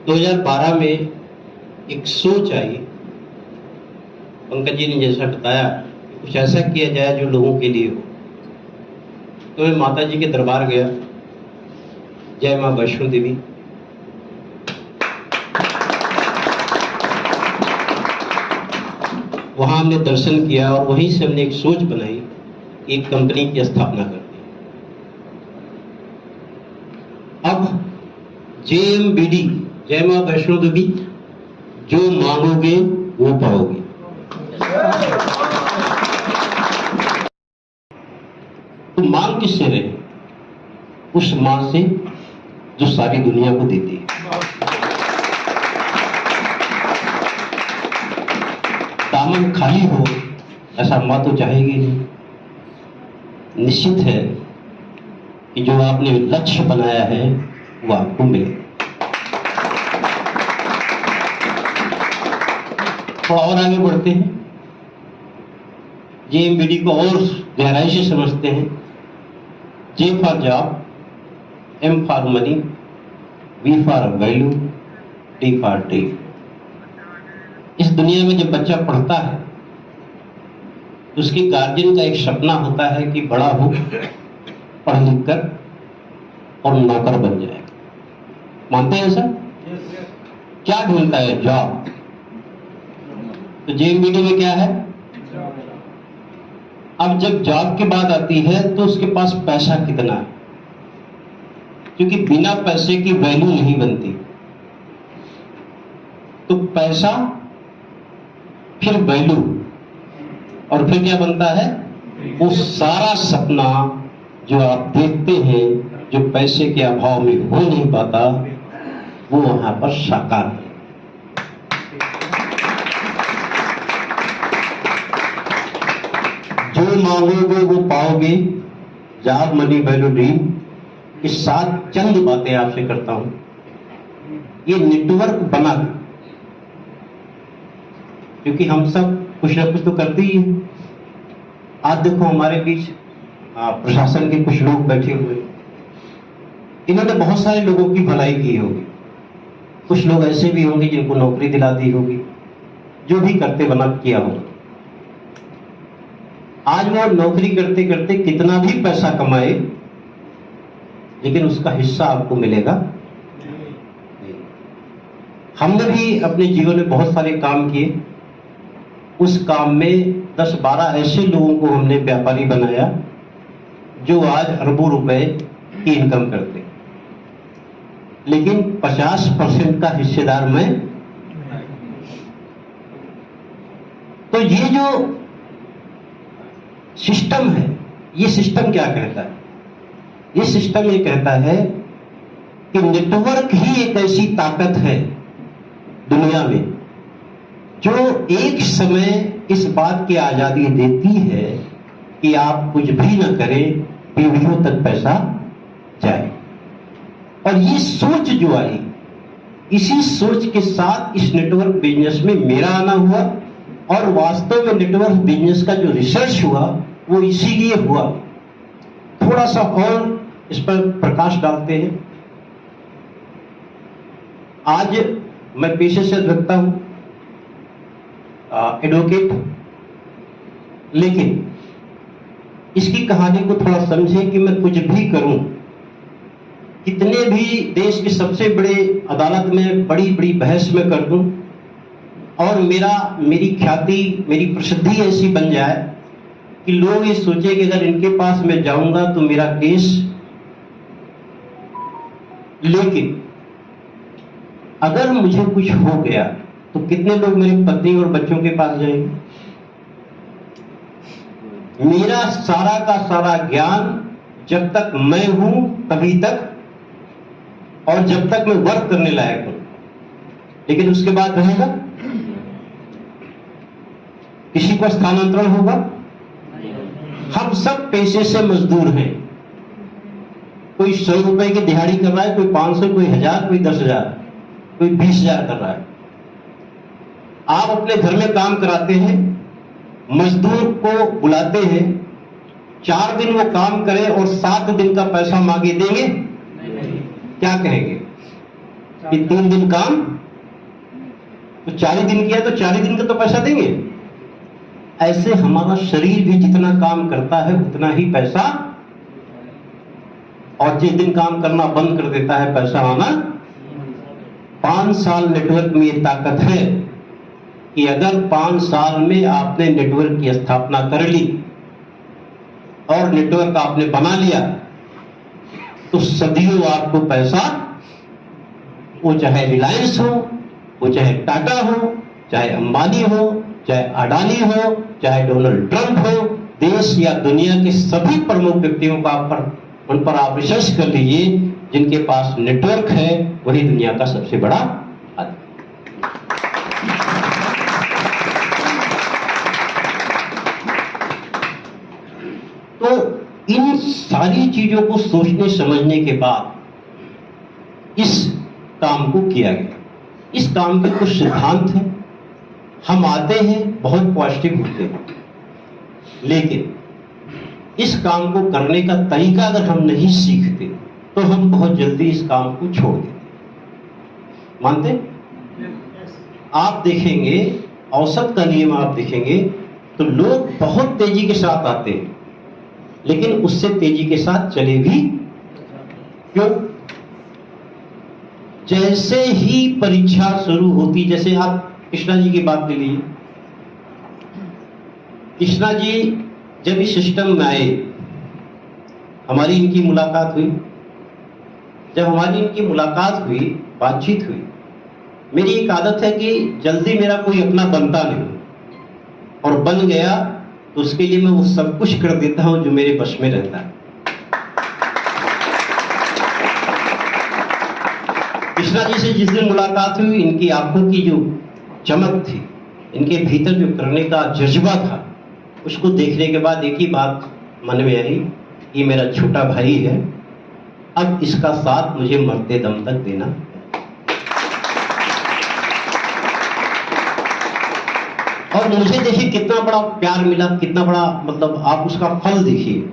2012 में एक सोच आई, पंकज जी ने जैसा बताया कुछ ऐसा किया जाए जो लोगों के लिए हो। तो मैं माता जी के दरबार गया, जय मां वैष्णो देवी। वहां हमने दर्शन किया और वहीं से हमने एक सोच बनाई, एक कंपनी की स्थापना कर दी। अब JMBD, जय मां वैष्णो देवी, जो मांगोगे वो पाओगे। तो मांग किससे रहे? उस मां से जो सारी दुनिया को देती है। दामन खाली हो ऐसा मां तो चाहेगी नहीं। निश्चित है कि जो आपने लक्ष्य बनाया है वो आपको मिले। थोड़ा और आगे बढ़ते हैं, JMBD को और गहराई से समझते हैं। J for job, M for money, V for value, D for dream. इस दुनिया में जब बच्चा पढ़ता है तो उसके गार्जियन का एक सपना होता है कि बड़ा हो, पढ़ लिख कर और नौकर बन जाए। मानते हैं सर? क्या ढूंढता है? जॉब। तो JMBD में क्या है? अब जब जॉब की बात आती है तो उसके पास पैसा कितना है, क्योंकि बिना पैसे की वैल्यू नहीं बनती। तो पैसा, फिर वैल्यू, और फिर क्या बनता है? वो सारा सपना जो आप देखते हैं, जो पैसे के अभाव में हो नहीं पाता, वो वहां पर साकार है। जो मांगोगे वो पाओगे, जॉब, मनी, वैल्यू, ड्रीम। ये 7 चंद बातें आपसे करता हूं। ये नेटवर्क बना, क्योंकि हम सब कुछ ना कुछ तो करते ही हैं। आज देखो हमारे बीच प्रशासन के कुछ लोग बैठे हुए, इन्होंने बहुत सारे लोगों की भलाई की होगी। कुछ लोग ऐसे भी होंगे जिनको नौकरी दिला दी होगी, जो भी करते बना किया होगा। आज वो नौकरी करते करते कितना भी पैसा कमाए, लेकिन उसका हिस्सा आपको मिलेगा। हमने भी अपने जीवन में बहुत सारे काम किए। उस काम में 10-12 ऐसे लोगों को हमने व्यापारी बनाया जो आज अरबों रुपए की इनकम करते, लेकिन 50% का हिस्सेदार मैं। तो ये जो सिस्टम है, ये सिस्टम क्या कहता है? ये सिस्टम ये कहता है कि नेटवर्क ही एक ऐसी ताकत है दुनिया में जो एक समय इस बात की आजादी देती है कि आप कुछ भी न करें, पीढ़ियों तक पैसा जाए। और ये सोच जो आई, इसी सोच के साथ इस नेटवर्क बिजनेस में मेरा आना हुआ, और वास्तव में नेटवर्क बिजनेस का जो रिसर्च हुआ वो इसीलिए हुआ। थोड़ा सा और इस पर प्रकाश डालते हैं। आज मैं पेशे से रखता हूं एडवोकेट, लेकिन इसकी कहानी को थोड़ा समझें कि मैं कुछ भी करूं, कितने भी देश के सबसे बड़े अदालत में बड़ी बड़ी बहस में कर दूं, और मेरी ख्याति, मेरी प्रसिद्धि ऐसी बन जाए कि लोग ये सोचे कि अगर इनके पास मैं जाऊंगा तो मेरा केस, लेकिन अगर मुझे कुछ हो गया तो कितने लोग मेरी पत्नी और बच्चों के पास जाएंगे? मेरा सारा का सारा ज्ञान जब तक मैं हूं तभी तक, और जब तक मैं वर्क करने लायक हूं, लेकिन उसके बाद रहेगा? किसी को स्थानांतरण होगा? हम सब पेशे से मजदूर हैं। कोई 100 रुपए की दिहाड़ी कर रहा है, कोई 500, कोई 1000, कोई 10,000, कोई 20,000 कर रहा है। आप अपने घर में काम कराते हैं, मजदूर को बुलाते हैं, 4 दिन वो काम करे और 7 दिन का पैसा मांगे, देंगे? क्या कहेंगे? कि 3 दिन काम तो 4 दिन किया तो 4 दिन का तो पैसा देंगे। ऐसे हमारा शरीर भी जितना काम करता है उतना ही पैसा, और जिस दिन काम करना बंद कर देता है पैसा आना। 5 साल नेटवर्क में ये ताकत है कि अगर 5 साल में आपने नेटवर्क की स्थापना कर ली और नेटवर्क आपने बना लिया तो सदियों आपको पैसा, वो चाहे रिलायंस हो, वो चाहे टाटा हो, चाहे अंबानी हो, चाहे अडानी हो, चाहे डोनाल्ड ट्रंप हो, देश या दुनिया के सभी प्रमुख व्यक्तियों का उन पर आप रिसर्च कर लीजिए, जिनके पास नेटवर्क है वही दुनिया का सबसे बड़ा आदमी। तो इन सारी चीजों को सोचने समझने के बाद इस काम को किया गया। इस काम के कुछ सिद्धांत हैं। हम आते हैं बहुत पॉजिटिव होते हैं, लेकिन इस काम को करने का तरीका अगर हम नहीं सीखते तो हम बहुत जल्दी इस काम को छोड़ देते। मानते? आप देखेंगे, औसत का नियम आप देखेंगे तो लोग बहुत तेजी के साथ आते हैं, लेकिन उससे तेजी के साथ चले भी क्यों? जैसे ही परीक्षा शुरू होती, जैसे आप कृष्णा जी की बात ले लीजिए। कृष्णा जी जब इस सिस्टम में आए, हमारी इनकी मुलाकात हुई। जब हमारी इनकी मुलाकात हुई, बातचीत हुई, मेरी एक आदत है कि जल्दी मेरा कोई अपना बनता नहीं, और बन गया तो उसके लिए मैं वो सब कुछ कर देता हूं जो मेरे बस में रहता है। कृष्णा जी से जिस दिन मुलाकात हुई, इनकी आंखों की जो चमक थी, इनके भीतर जो करने का जज्बा था, उसको देखने के बाद एक ही बात मन में आई, ये मेरा छोटा भाई है, अब इसका साथ मुझे मरते दम तक देना। और मुझे देखिए कितना बड़ा प्यार मिला, कितना बड़ा, मतलब आप उसका फल देखिए।